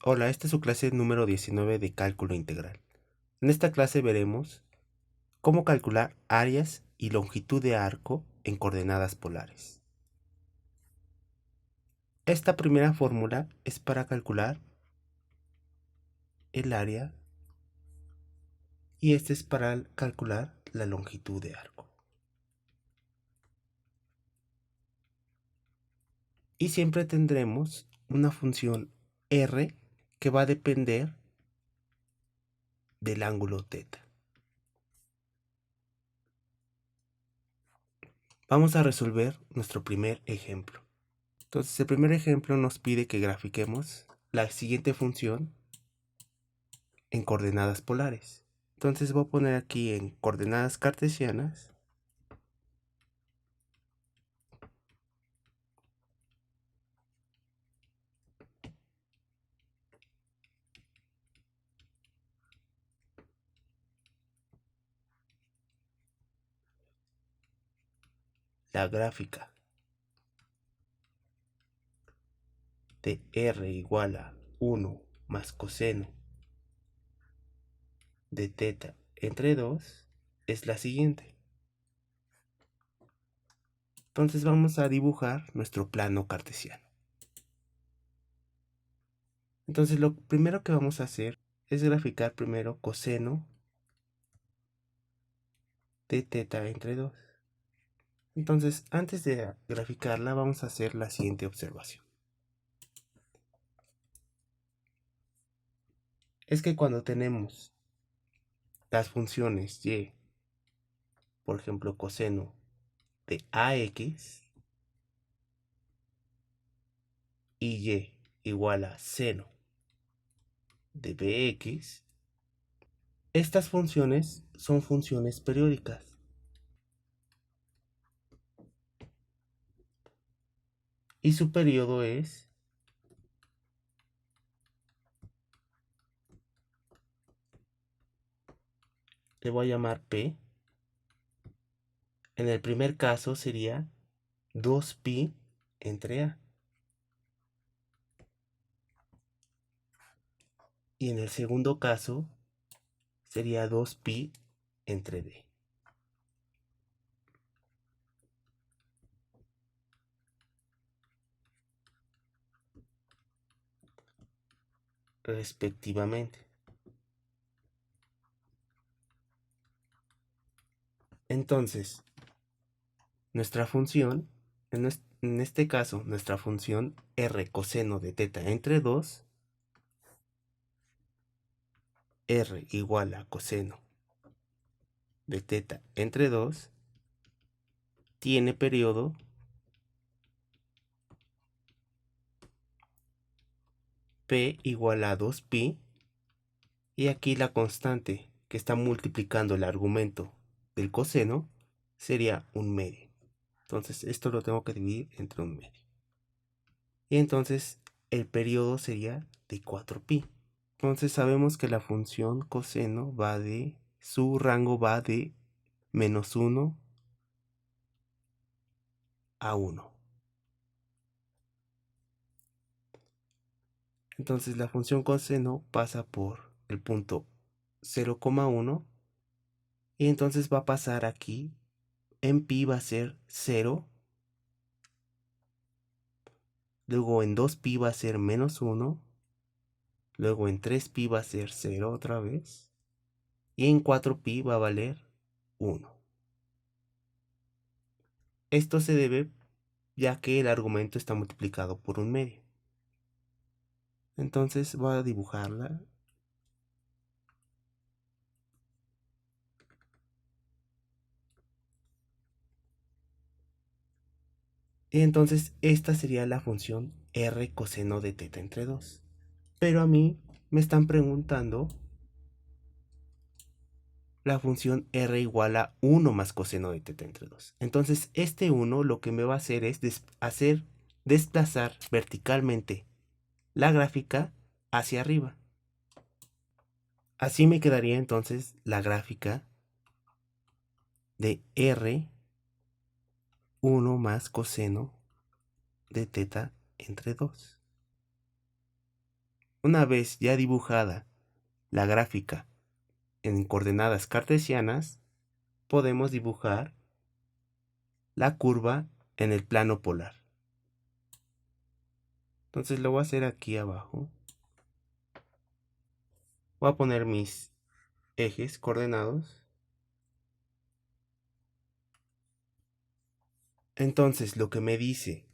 Hola, esta es su clase número 19 de cálculo integral. En esta clase veremos cómo calcular áreas y longitud de arco en coordenadas polares. Esta primera fórmula es para calcular el área y esta es para calcular la longitud de arco. Y siempre tendremos una función r que va a depender del ángulo θ. Vamos a resolver nuestro primer ejemplo. Entonces, el primer ejemplo nos pide que grafiquemos la siguiente función en coordenadas polares. Entonces voy a poner aquí en coordenadas cartesianas la gráfica de r igual a 1 más coseno de θ entre 2 es la siguiente. Entonces vamos a dibujar nuestro plano cartesiano. Entonces lo primero que vamos a hacer es graficar primero coseno de θ entre 2. Entonces, antes de graficarla, vamos a hacer la siguiente observación. Es que cuando tenemos las funciones y, por ejemplo, coseno de ax y igual a seno de bx, estas funciones son funciones periódicas. Y su periodo es le voy a llamar P. En el primer caso sería 2pi entre A. Y en el segundo caso sería 2pi entre D. Respectivamente. Entonces, nuestra función, en este caso, nuestra función r coseno de θ entre 2, r igual a coseno de θ entre 2, tiene periodo P igual a 2pi, y aquí la constante que está multiplicando el argumento del coseno sería 1/2. Entonces esto lo tengo que dividir entre 1/2. Y entonces el periodo sería de 4pi. Entonces sabemos que la función coseno su rango va de -1 a 1. Entonces la función coseno pasa por el punto 0,1 y entonces va a pasar aquí. En pi va a ser 0. Luego en 2pi va a ser -1. Luego en 3pi va a ser 0 otra vez. Y en 4pi va a valer 1. Esto se debe ya que el argumento está multiplicado por 1/2. Entonces voy a dibujarla. Y entonces esta sería la función r coseno de θ entre 2. Pero a mí me están preguntando la función r igual a 1 más coseno de θ entre 2. Entonces este 1 lo que me va a hacer es desplazar verticalmente la gráfica hacia arriba. Así me quedaría entonces la gráfica de r 1 más coseno de θ entre 2. Una vez ya dibujada la gráfica en coordenadas cartesianas, podemos dibujar la curva en el plano polar. Entonces lo voy a hacer aquí abajo. Voy a poner mis ejes coordenados. Entonces lo que me dice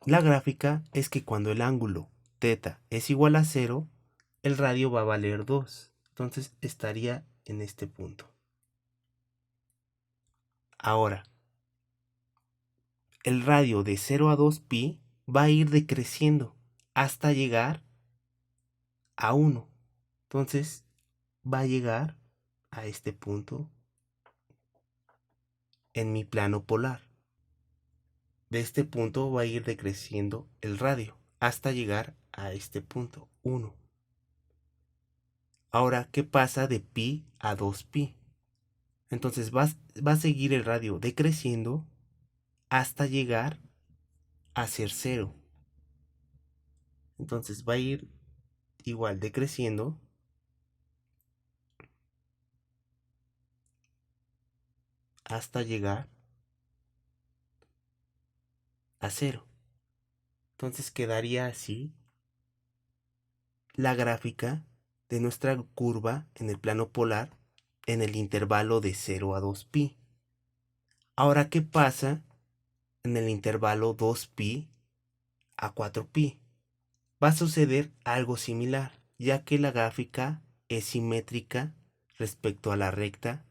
la gráfica es que cuando el ángulo θ es igual a 0, el radio va a valer 2. Entonces estaría en este punto. Ahora, el radio de 0 a 2pi va a ir decreciendo hasta llegar a 1. Entonces va a llegar a este punto en mi plano polar. De este punto va a ir decreciendo el radio hasta llegar a este punto, 1. Ahora, ¿qué pasa de pi a 2pi? Entonces va a seguir el radio decreciendo hasta llegar a ser 0. Entonces va a ir igual decreciendo hasta llegar a 0. Entonces quedaría así la gráfica de nuestra curva en el plano polar en el intervalo de 0 a 2pi. Ahora, ¿qué pasa en el intervalo 2pi a 4pi? Va a suceder algo similar, ya que la gráfica es simétrica respecto a la recta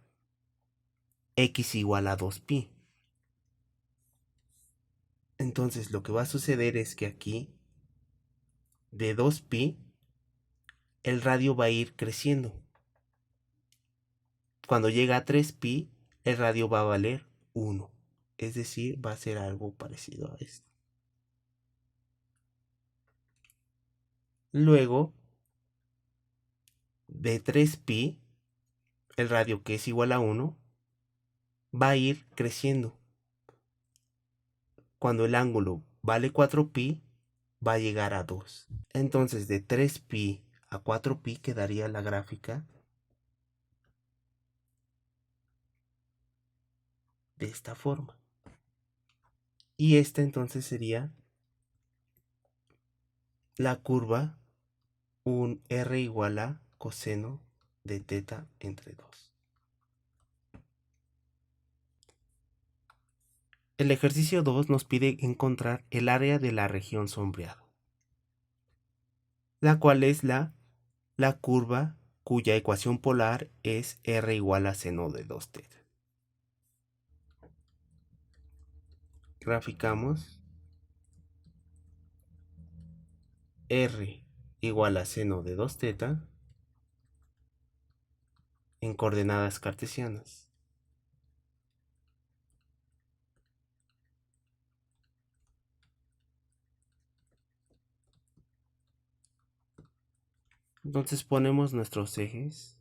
x igual a 2pi. Entonces lo que va a suceder es que aquí de 2pi el radio va a ir creciendo. Cuando llega a 3pi el radio va a valer 1. Es decir, va a ser algo parecido a esto. Luego de 3pi el radio, que es igual a 1, va a ir creciendo. Cuando el ángulo vale 4pi, va a llegar a 2. Entonces de 3pi a 4pi quedaría la gráfica de esta forma. Y esta entonces sería la curva, un r igual a coseno de θ entre 2. El ejercicio 2 nos pide encontrar el área de la región sombreada, la cual es la curva cuya ecuación polar es r igual a seno de 2θ. Graficamos r igual a seno de 2θ en coordenadas cartesianas. Entonces ponemos nuestros ejes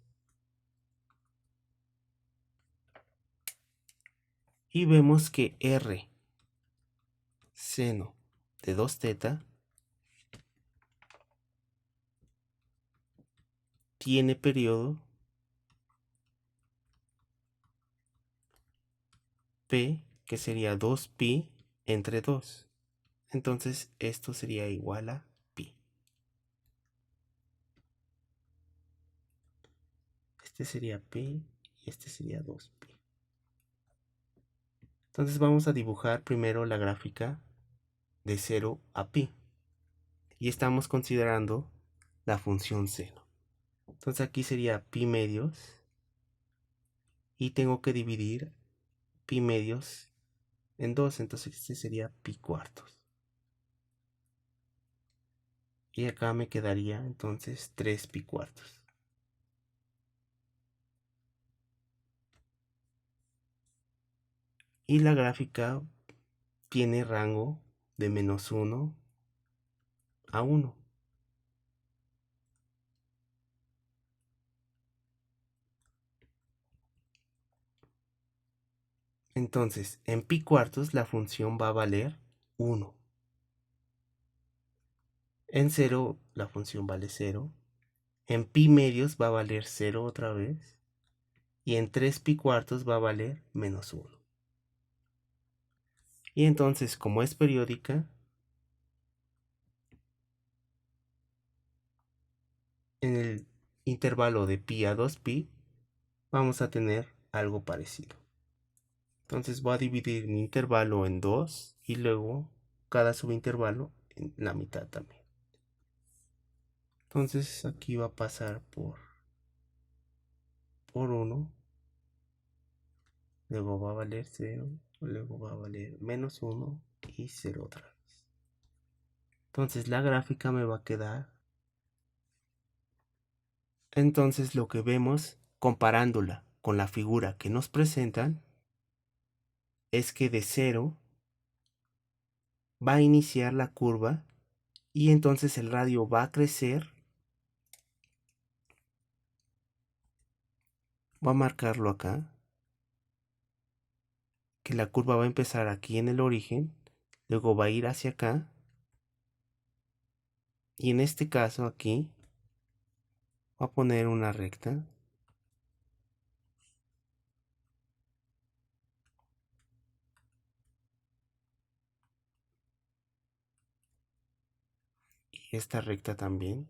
y vemos que r seno de 2θ tiene periodo p, que sería 2pi entre 2. Entonces esto sería igual a pi. Este sería pi y este sería 2pi. Entonces vamos a dibujar primero la gráfica de 0 a pi. Y estamos considerando la función seno. Entonces aquí sería pi medios. Y tengo que dividir pi medios en 2. Entonces este sería pi cuartos. Y acá me quedaría entonces 3 pi cuartos. Y la gráfica tiene rango de -1 a 1. Entonces, en pi cuartos la función va a valer 1. En cero la función vale 0. En pi medios va a valer 0 otra vez. Y en 3 pi cuartos va a valer -1. Y entonces, como es periódica, en el intervalo de pi a 2pi vamos a tener algo parecido. Entonces voy a dividir mi intervalo en 2 y luego cada subintervalo en la mitad también. Entonces aquí va a pasar por 1, luego va a valer 0, luego va a valer -1 y 0 otra vez. Entonces la gráfica me va a quedar. Entonces lo que vemos comparándola con la figura que nos presentan es que de 0 va a iniciar la curva y entonces el radio va a crecer. Voy a marcarlo acá, que la curva va a empezar aquí en el origen, luego va a ir hacia acá, y en este caso aquí voy a poner una recta, y esta recta también.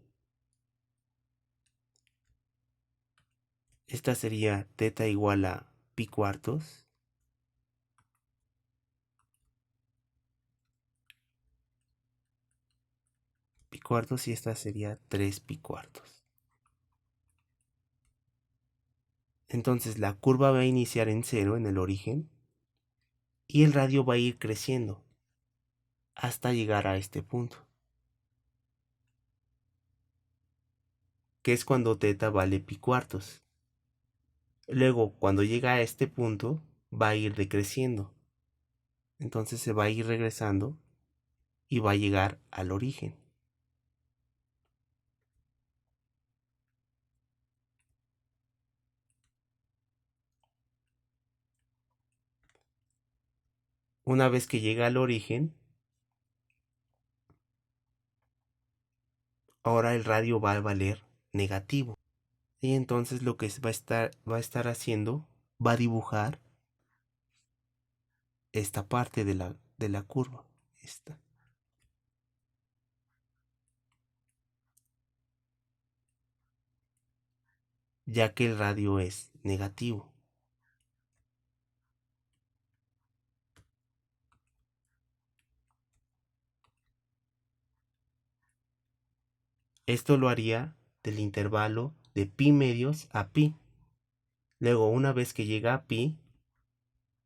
Esta sería teta igual a pi cuartos. Pi cuartos y esta sería 3 pi cuartos. Entonces la curva va a iniciar en 0 en el origen y el radio va a ir creciendo hasta llegar a este punto, que es cuando teta vale pi cuartos. Luego, cuando llega a este punto, va a ir decreciendo. Entonces se va a ir regresando y va a llegar al origen. Una vez que llega al origen, ahora el radio va a valer negativo. Y entonces lo que va a estar haciendo, va a dibujar esta parte de la curva. Esta. Ya que el radio es negativo. Esto lo haría del intervalo de pi medios a pi. Luego, una vez que llega a pi,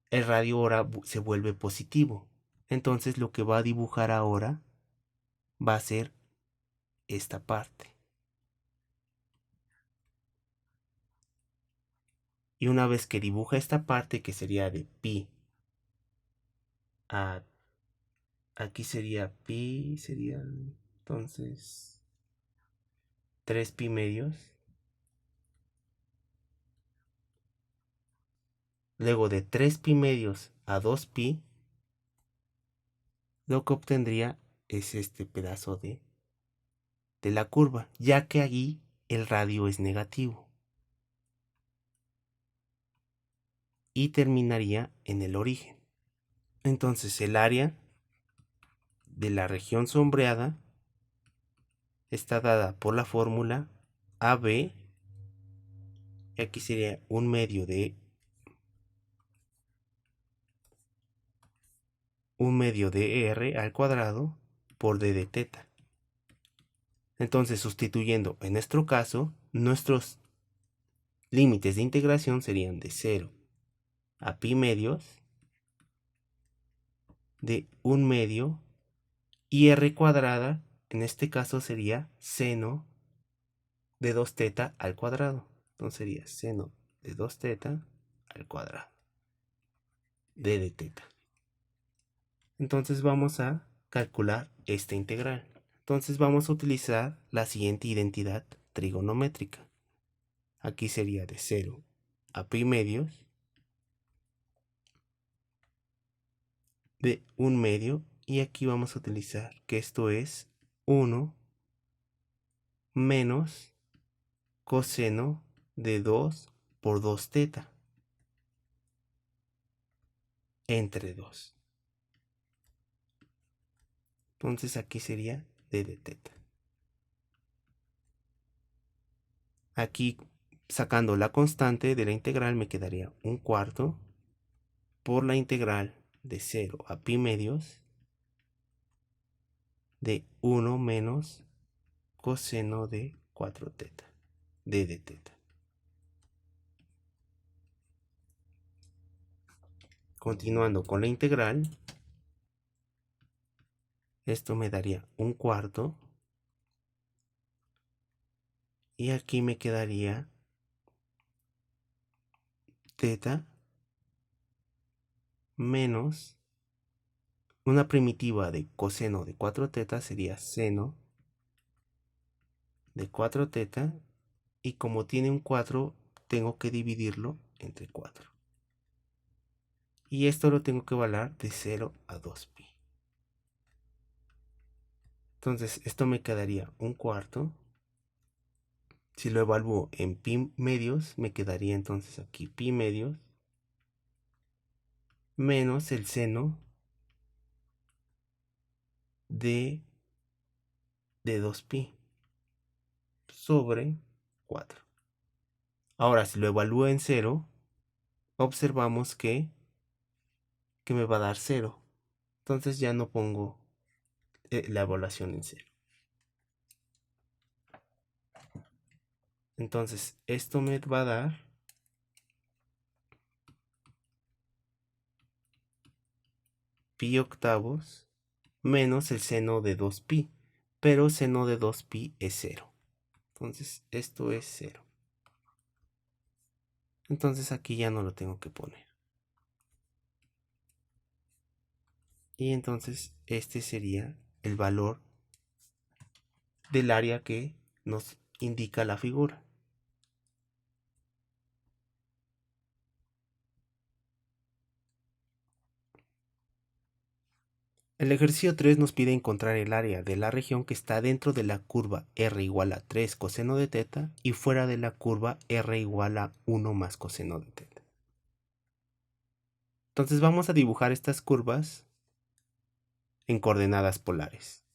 el radio ahora se vuelve positivo. Entonces lo que va a dibujar ahora va a ser esta parte. Y una vez que dibuja esta parte, que sería de pi a... Aquí sería pi, sería entonces 3 pi medios. Luego de 3 pi medios a 2 pi, lo que obtendría es este pedazo de la curva, ya que allí el radio es negativo. Y terminaría en el origen. Entonces el área de la región sombreada está dada por la fórmula AB, y aquí sería un medio de R al cuadrado por d de teta. Entonces, sustituyendo en nuestro caso, nuestros límites de integración serían de 0 a pi medios de 1 medio y r cuadrada, en este caso sería seno de 2 teta al cuadrado. Entonces sería seno de 2 teta al cuadrado d de teta. Entonces vamos a calcular esta integral. Entonces vamos a utilizar la siguiente identidad trigonométrica. Aquí sería de 0 a pi medios de 1 medio, y aquí vamos a utilizar que esto es 1 menos coseno de 2 por 2 teta entre 2. Entonces aquí sería d de teta. Aquí, sacando la constante de la integral, me quedaría un cuarto por la integral de 0 a pi medios de 1 menos coseno de 4 teta, d de teta. Continuando con la integral, esto me daría un cuarto. Y aquí me quedaría teta menos una primitiva de coseno de 4 teta sería seno de 4 teta. Y como tiene un 4, tengo que dividirlo entre 4. Y esto lo tengo que evaluar de 0 a 2pi. Entonces esto me quedaría un cuarto. Si lo evalúo en pi medios, me quedaría entonces aquí pi medios menos el seno de 2pi sobre 4. Ahora, si lo evalúo en 0, observamos que me va a dar 0. Entonces ya no pongo la evaluación en 0. Entonces esto me va a dar pi octavos menos el seno de 2pi. Pero seno de 2pi es 0. Entonces esto es 0. Entonces aquí ya no lo tengo que poner. Y entonces este sería el valor del área que nos indica la figura. El ejercicio 3 nos pide encontrar el área de la región que está dentro de la curva r igual a 3 coseno de teta y fuera de la curva r igual a 1 más coseno de teta. Entonces vamos a dibujar estas curvas en coordenadas polares.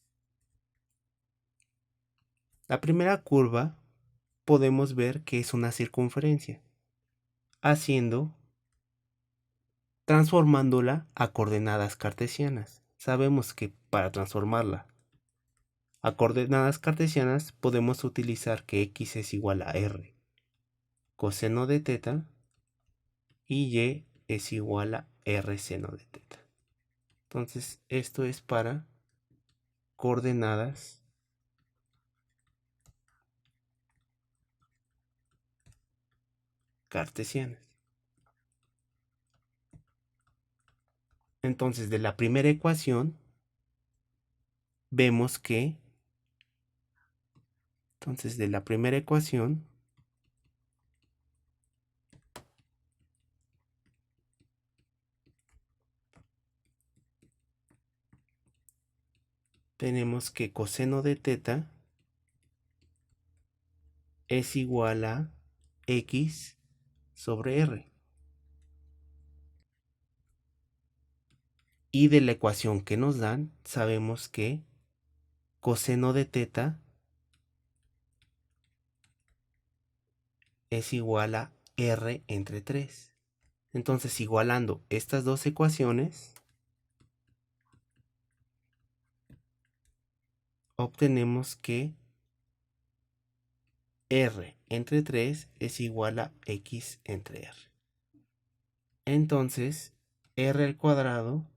La primera curva podemos ver que es una circunferencia, transformándola a coordenadas cartesianas. Sabemos que para transformarla a coordenadas cartesianas podemos utilizar que x es igual a r coseno de teta y y es igual a r seno de teta. Entonces esto es para coordenadas cartesianas. Entonces de la primera ecuación vemos que tenemos que coseno de teta es igual a x sobre r. Y de la ecuación que nos dan, sabemos que coseno de teta es igual a r entre 3. Entonces, igualando estas dos ecuaciones, obtenemos que r entre 3 es igual a x entre r. Entonces, r al cuadrado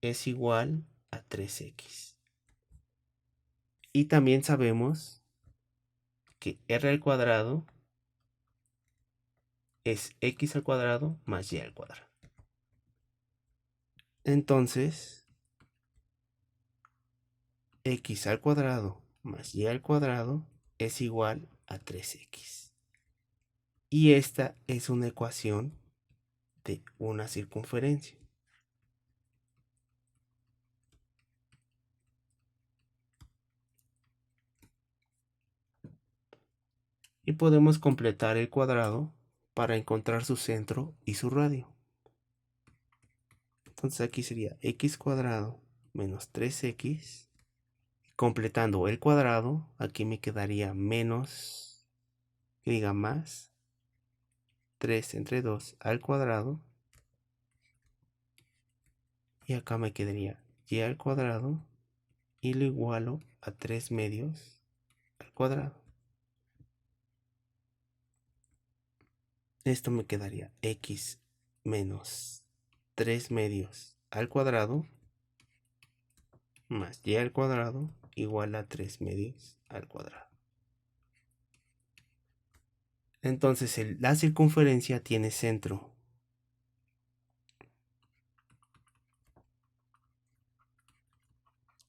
es igual a 3x. Y también sabemos que r al cuadrado es x al cuadrado más y al cuadrado. Entonces, x al cuadrado más y al cuadrado es igual a 3x. Y esta es una ecuación de una circunferencia. Y podemos completar el cuadrado para encontrar su centro y su radio. Entonces aquí sería x cuadrado menos 3x. Completando el cuadrado, aquí me quedaría menos, que diga más, 3 entre 2 al cuadrado. Y acá me quedaría y al cuadrado y lo igualo a 3 medios al cuadrado. Esto me quedaría x menos 3 medios al cuadrado más y al cuadrado igual a 3 medios al cuadrado. Entonces la circunferencia tiene centro.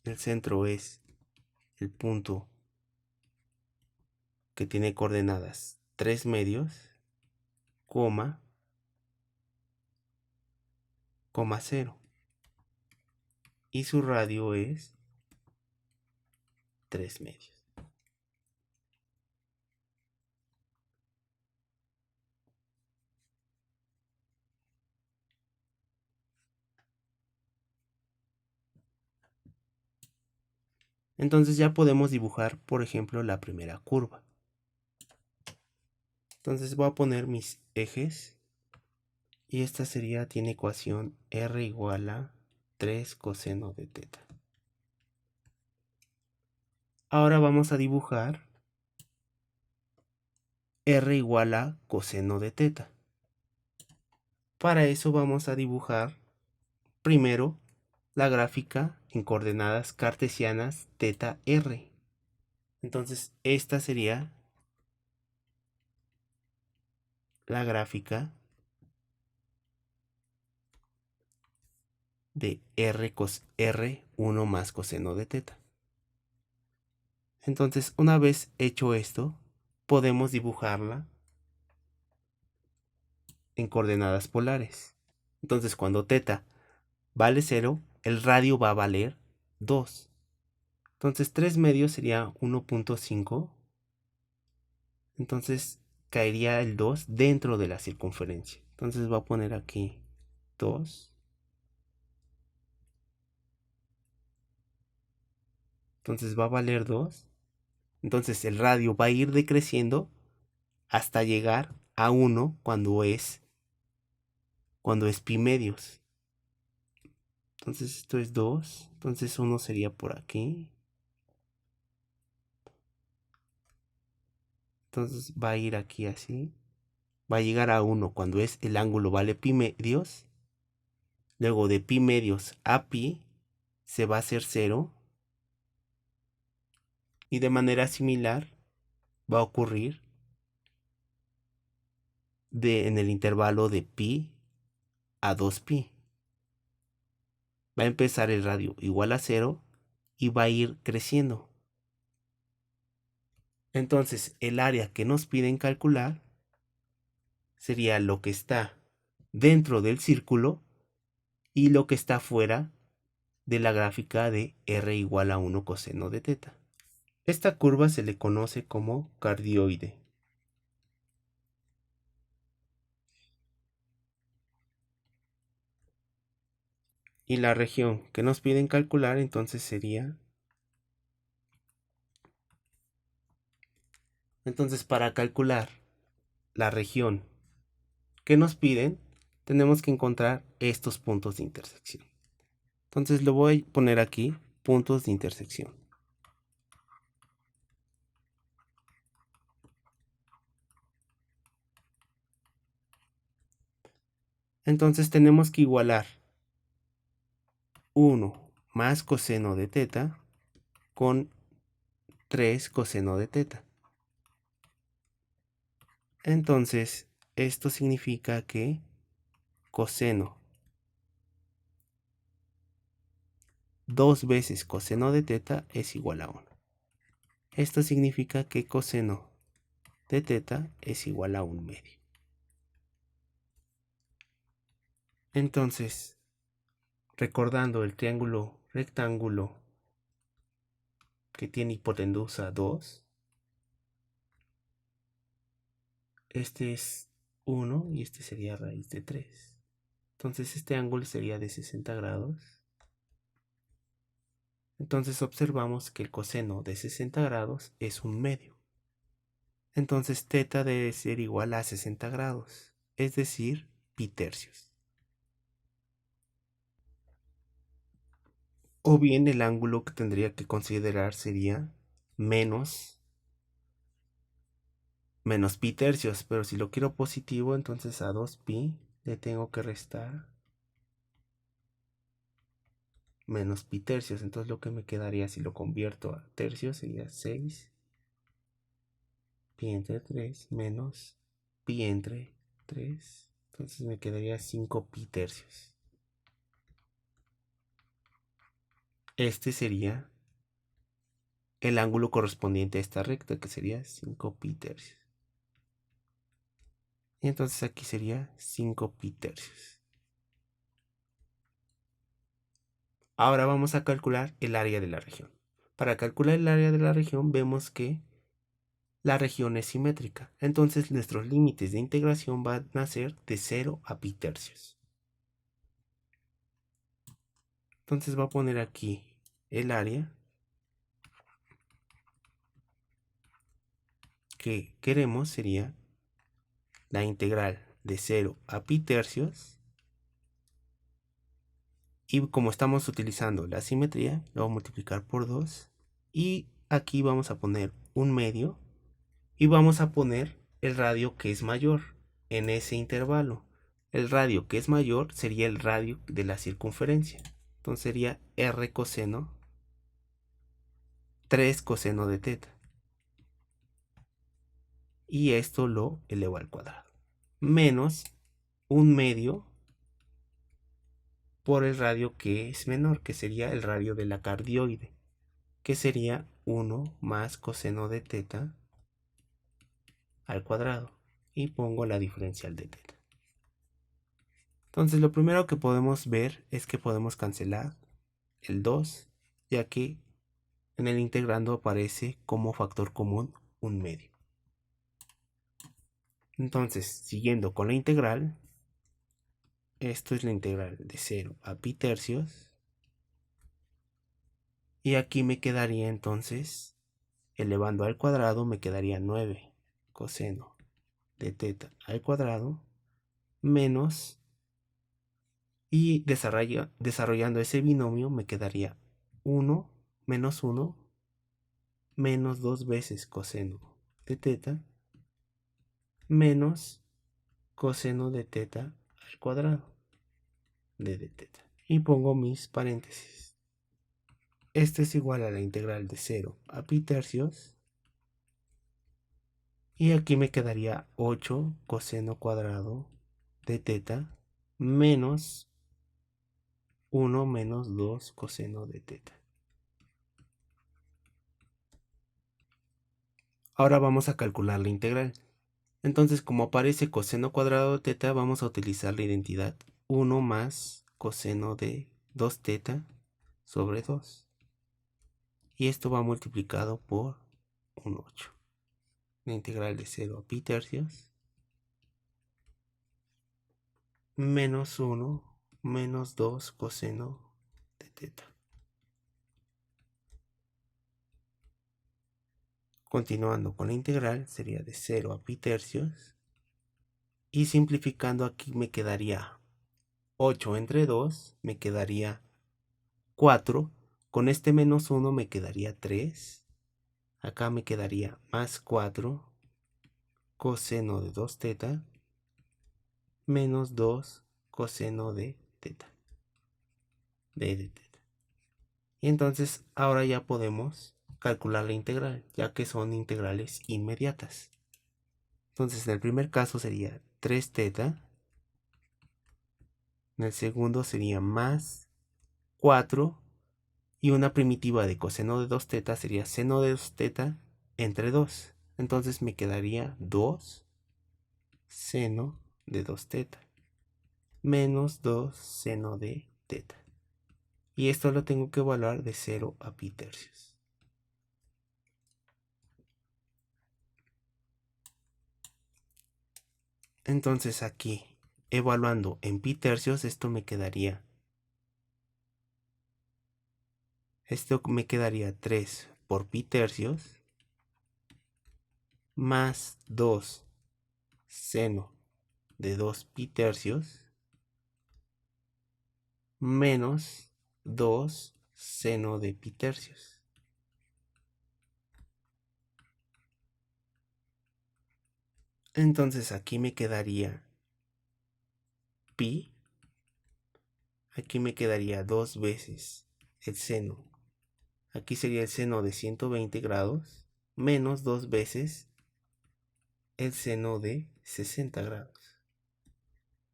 El centro es el punto que tiene coordenadas 3 medios, coma 0. Y su radio es 3 medios. Entonces ya podemos dibujar, por ejemplo, la primera curva. Entonces voy a poner mis ejes. Y esta tiene ecuación r igual a 3 coseno de teta. Ahora vamos a dibujar r igual a coseno de teta. Para eso vamos a dibujar primero la gráfica en coordenadas cartesianas teta r. Entonces esta sería la gráfica de r1 más coseno de teta. Entonces una vez hecho esto, podemos dibujarla en coordenadas polares. Entonces cuando teta vale 0, el radio va a valer 2. Entonces 3 medios sería 1.5. Entonces caería el 2 dentro de la circunferencia. Entonces voy a poner aquí 2. Entonces va a valer 2. Entonces el radio va a ir decreciendo hasta llegar a 1 cuando es pi medios. Entonces esto es 2. Entonces 1 sería por aquí. Entonces va a ir aquí así. Va a llegar a 1 cuando el ángulo vale pi medios. Luego de pi medios a pi se va a hacer 0. Y de manera similar va a ocurrir en el intervalo de pi a 2pi. Va a empezar el radio igual a 0 y va a ir creciendo. Entonces el área que nos piden calcular sería lo que está dentro del círculo y lo que está fuera de la gráfica de r igual a 1 coseno de teta. Esta curva se le conoce como cardioide. Y la región que nos piden calcular entonces sería... Entonces para calcular la región que nos piden, tenemos que encontrar estos puntos de intersección. Entonces lo voy a poner aquí, puntos de intersección. Entonces tenemos que igualar 1 más coseno de teta con 3 coseno de teta. Entonces esto significa que coseno 2 veces coseno de teta es igual a 1. Esto significa que coseno de teta es igual a 1 medio. Entonces, recordando el triángulo rectángulo que tiene hipotenusa 2, este es 1 y este sería raíz de 3. Entonces este ángulo sería de 60 grados. Entonces observamos que el coseno de 60 grados es un medio. Entonces teta debe ser igual a 60 grados, es decir, pi tercios. O bien el ángulo que tendría que considerar sería menos pi tercios, pero si lo quiero positivo, entonces a 2pi le tengo que restar menos pi tercios. Entonces lo que me quedaría si lo convierto a tercios sería 6 pi entre 3 menos pi entre 3. Entonces me quedaría 5 pi tercios. Este sería el ángulo correspondiente a esta recta, que sería 5 pi tercios. Y entonces aquí sería 5 pi tercios. Ahora vamos a calcular el área de la región. Para calcular el área de la región vemos que la región es simétrica. Entonces nuestros límites de integración van a ser de 0 a pi tercios. Entonces voy a poner aquí el área que queremos sería la integral de 0 a pi tercios. Y como estamos utilizando la simetría, lo voy a multiplicar por 2. Y aquí vamos a poner un medio. Y vamos a poner el radio que es mayor en ese intervalo. El radio que es mayor sería el radio de la circunferencia. Entonces sería r coseno 3 coseno de teta. Y esto lo elevo al cuadrado. Menos un medio por el radio que es menor, que sería el radio de la cardioide, que sería 1 más coseno de teta al cuadrado. Y pongo la diferencial de teta. Entonces lo primero que podemos ver es que podemos cancelar el 2, ya que en el integrando aparece como factor común un medio. Entonces, siguiendo con la integral, esto es la integral de 0 a pi tercios. Y aquí me quedaría entonces, elevando al cuadrado, me quedaría 9 coseno de teta al cuadrado menos, y desarrollando ese binomio me quedaría 1 menos 1 menos 2 veces coseno de teta menos coseno de teta al cuadrado de teta. Y pongo mis paréntesis. Esto es igual a la integral de 0 a pi tercios. Y aquí me quedaría 8 coseno cuadrado de teta menos 1 menos 2 coseno de teta. Ahora vamos a calcular la integral. Entonces, como aparece coseno cuadrado de teta, vamos a utilizar la identidad 1 más coseno de 2 teta sobre 2. Y esto va multiplicado por un 8. La integral de 0 a pi tercios menos 1 menos 2 coseno de teta. Continuando con la integral, sería de 0 a pi tercios. Y simplificando aquí me quedaría 8 entre 2, me quedaría 4. Con este menos 1 me quedaría 3. Acá me quedaría más 4 coseno de 2 teta menos 2 coseno de teta. De teta. Y entonces ahora ya podemos calcular la integral, ya que son integrales inmediatas. Entonces en el primer caso sería 3 teta. En el segundo sería más 4. Y una primitiva de coseno de 2 teta sería seno de 2 teta entre 2. Entonces me quedaría 2 seno de 2 teta menos 2 seno de teta. Y esto lo tengo que evaluar de 0 a pi tercios. Entonces aquí, evaluando en pi tercios, esto me quedaría 3 por pi tercios más 2 seno de 2 pi tercios menos 2 seno de pi tercios. Entonces aquí me quedaría pi, aquí me quedaría 2 veces el seno. Aquí sería el seno de 120 grados menos 2 veces el seno de 60 grados.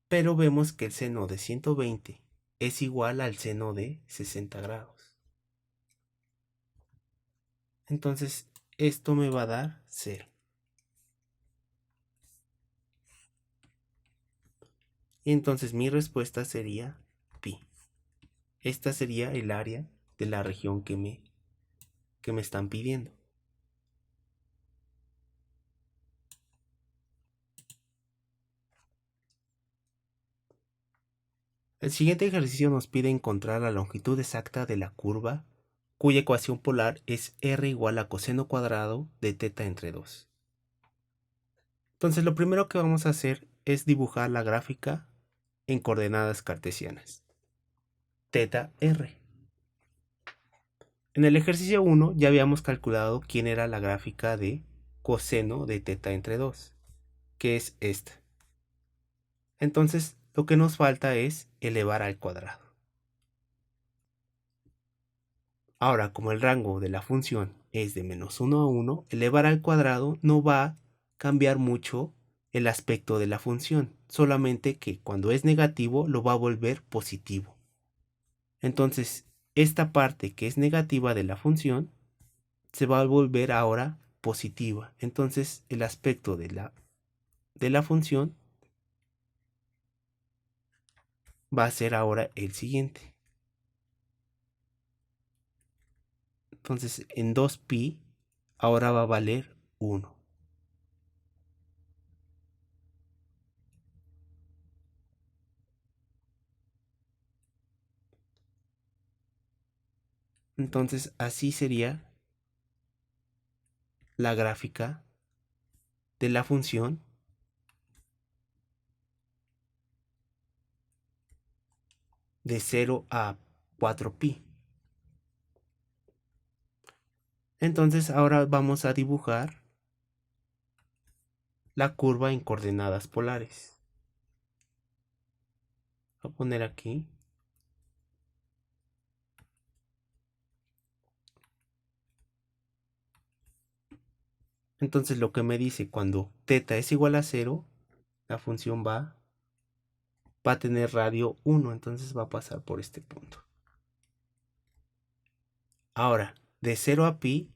Pero vemos que el seno de 120 es igual al seno de 60 grados. Entonces esto me va a dar 0. Y entonces mi respuesta sería pi. Esta sería el área de la región que me están pidiendo. El siguiente ejercicio nos pide encontrar la longitud exacta de la curva cuya ecuación polar es r igual a coseno cuadrado de teta entre 2. Entonces lo primero que vamos a hacer es dibujar la gráfica en coordenadas cartesianas. Teta r. En el ejercicio 1 ya habíamos calculado quién era la gráfica de coseno de teta entre 2, que es esta. Entonces lo que nos falta es elevar al cuadrado. Ahora, como el rango de la función es de menos 1 a 1, elevar al cuadrado no va a cambiar mucho el aspecto de la función, solamente que cuando es negativo lo va a volver positivo. Entonces, esta parte que es negativa de la función se va a volver ahora positiva. Entonces, el aspecto de la función va a ser ahora el siguiente. Entonces, en 2pi ahora va a valer 1. Entonces, así sería la gráfica de la función de 0 a 4pi. Entonces ahora vamos a dibujar la curva en coordenadas polares. Voy a poner aquí. Entonces lo que me dice cuando teta es igual a 0, la función va a tener radio 1, entonces va a pasar por este punto. Ahora, de 0 a pi,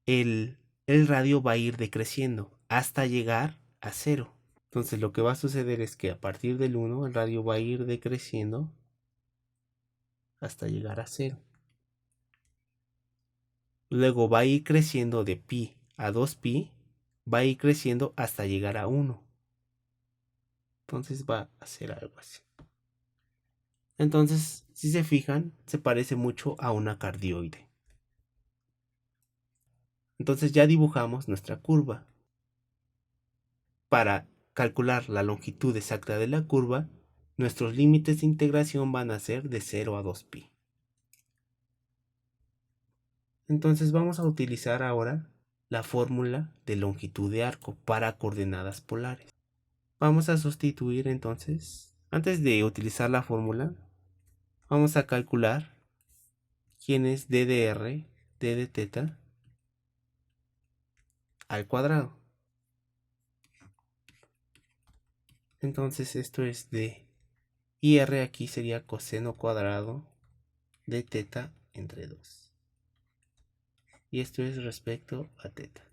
el radio va a ir decreciendo hasta llegar a 0. Entonces lo que va a suceder es que a partir del 1 el radio va a ir decreciendo hasta llegar a 0. Luego va a ir creciendo de pi a 2pi, va a ir creciendo hasta llegar a 1. Entonces va a ser algo así. Entonces, si se fijan, se parece mucho a una cardioide. Entonces ya dibujamos nuestra curva. Para calcular la longitud exacta de la curva, nuestros límites de integración van a ser de 0 a 2pi. Entonces vamos a utilizar ahora la fórmula de longitud de arco para coordenadas polares. Vamos a sustituir entonces, antes de utilizar la fórmula, vamos a calcular quién es d de r, d de teta al cuadrado. Entonces esto es d y r aquí sería coseno cuadrado de teta entre 2. Y esto es respecto a teta.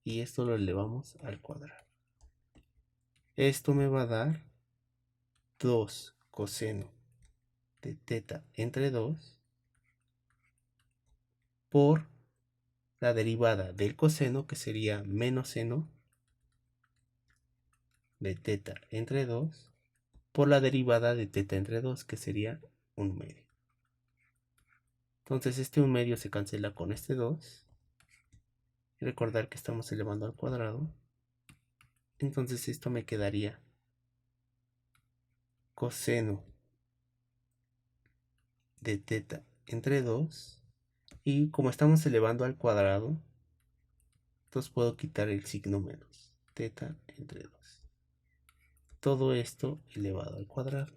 Y esto lo elevamos al cuadrado. Esto me va a dar 2 coseno de teta entre 2 por la derivada del coseno, que sería menos seno, de teta entre 2 por la derivada de teta entre 2, que sería 1/2. Entonces este 1/2 se cancela con este 2. Recordar que estamos elevando al cuadrado. Entonces esto me quedaría coseno de teta entre 2. Y como estamos elevando al cuadrado, entonces puedo quitar el signo menos. Teta entre 2. Todo esto elevado al cuadrado.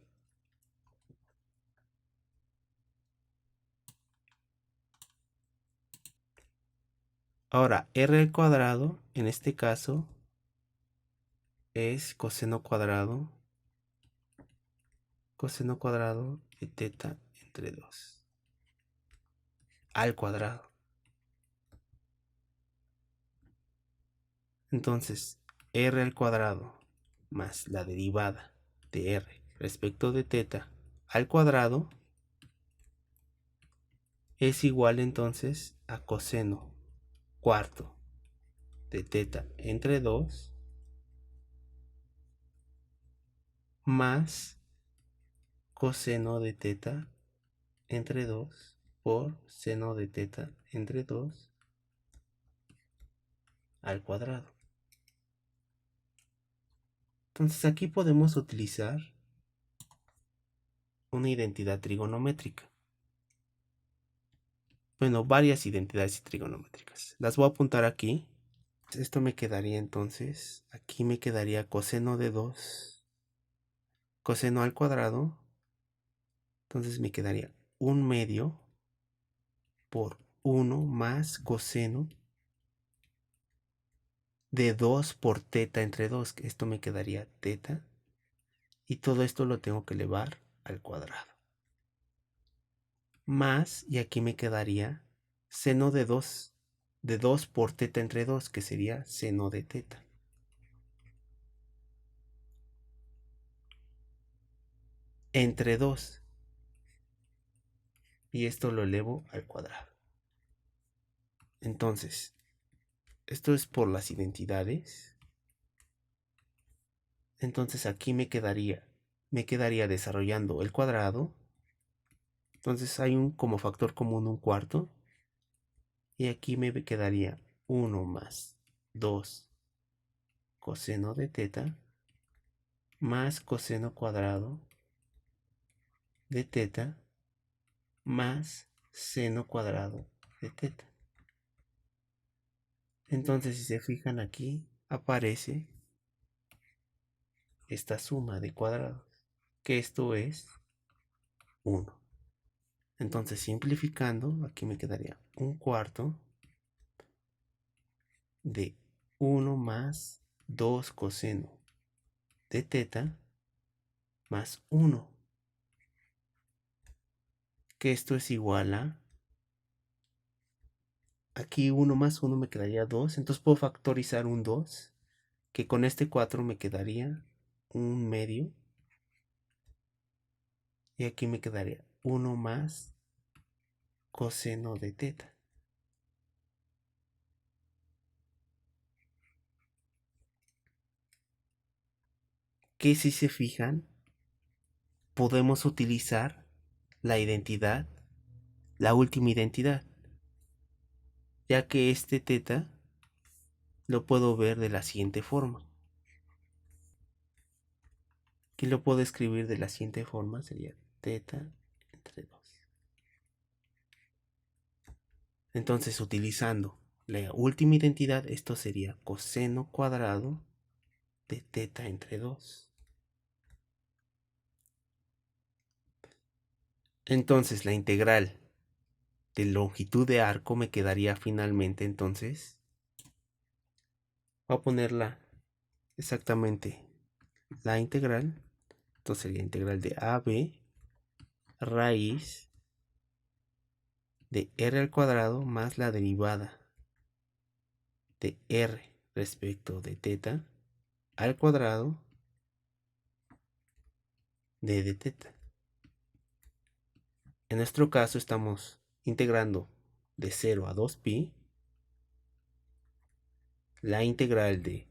Ahora, r al cuadrado, en este caso, es coseno cuadrado de teta entre 2 al cuadrado. Entonces, r al cuadrado más la derivada de r respecto de teta al cuadrado es igual entonces a coseno cuarto de teta entre 2 más coseno de teta entre 2 por seno de teta entre 2 al cuadrado. Entonces aquí podemos utilizar una identidad trigonométrica. Bueno, varias identidades trigonométricas. Las voy a apuntar aquí. Esto me quedaría entonces, aquí me quedaría coseno de 2, coseno al cuadrado. Entonces me quedaría 1/2 por 1 más coseno de 2 por teta entre 2. Esto me quedaría teta. Y todo esto lo tengo que elevar al cuadrado. Más, y aquí me quedaría seno de 2 por teta entre 2, que sería seno de teta. Entre 2. Y esto lo elevo al cuadrado. Entonces, esto es por las identidades. Entonces aquí me quedaría desarrollando el cuadrado. Entonces hay como factor común un cuarto. Y aquí me quedaría 1 más 2 coseno de teta más coseno cuadrado de teta más seno cuadrado de teta. Entonces, si se fijan aquí, aparece esta suma de cuadrados, que esto es 1. Entonces, simplificando, aquí me quedaría un cuarto de 1 más 2 coseno de teta más 1, que esto es igual a, aquí 1 más 1 me quedaría 2, entonces puedo factorizar un 2, que con este 4 me quedaría 1/2, y aquí me quedaría 1 más coseno de teta. Que si se fijan, podemos utilizar la identidad, la última identidad, ya que este teta lo puedo ver de la siguiente forma. Aquí lo puedo escribir de la siguiente forma, sería teta entre 2. Entonces, utilizando la última identidad, esto sería coseno cuadrado de teta entre 2. Entonces, la integral de longitud de arco me quedaría finalmente, entonces, voy a ponerla exactamente la integral. Entonces sería integral de AB raíz de r al cuadrado más la derivada de r respecto de teta al cuadrado de teta. En nuestro caso estamos integrando de 0 a 2pi la integral de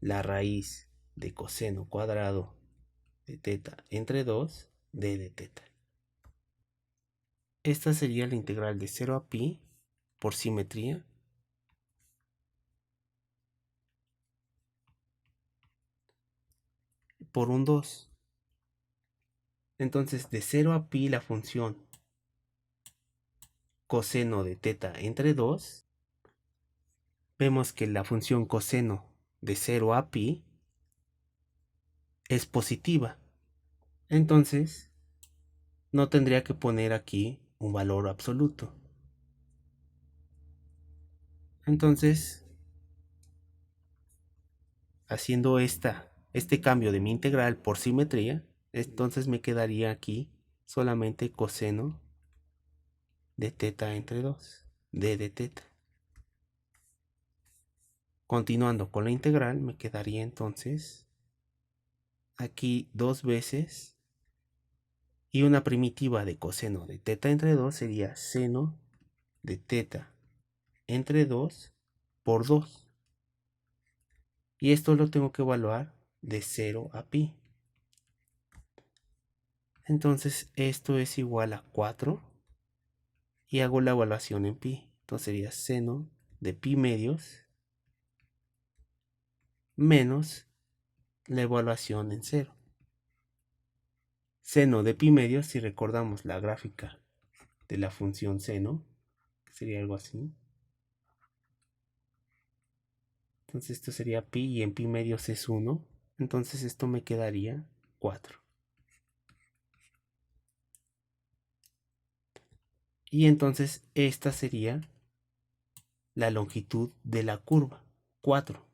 la raíz de coseno cuadrado de teta entre 2 de teta. Esta sería la integral de 0 a pi por simetría por un 2. Entonces de 0 a pi la función coseno de teta entre 2, vemos que la función coseno de 0 a pi es positiva. Entonces no tendría que poner aquí un valor absoluto. Entonces, haciendo este cambio de mi integral por simetría, entonces me quedaría aquí solamente coseno de teta entre 2, d de teta. Continuando con la integral, me quedaría entonces aquí 2 veces y una primitiva de coseno de teta entre 2 sería seno de teta entre 2 por 2. Y esto lo tengo que evaluar de 0 a pi. Entonces esto es igual a 4 y hago la evaluación en pi. Entonces sería seno de pi medios menos la evaluación en 0. Seno de pi medios, si recordamos la gráfica de la función seno, que sería algo así. Entonces esto sería pi y en pi medios es 1. Entonces esto me quedaría 4. Y entonces esta sería la longitud de la curva, 4.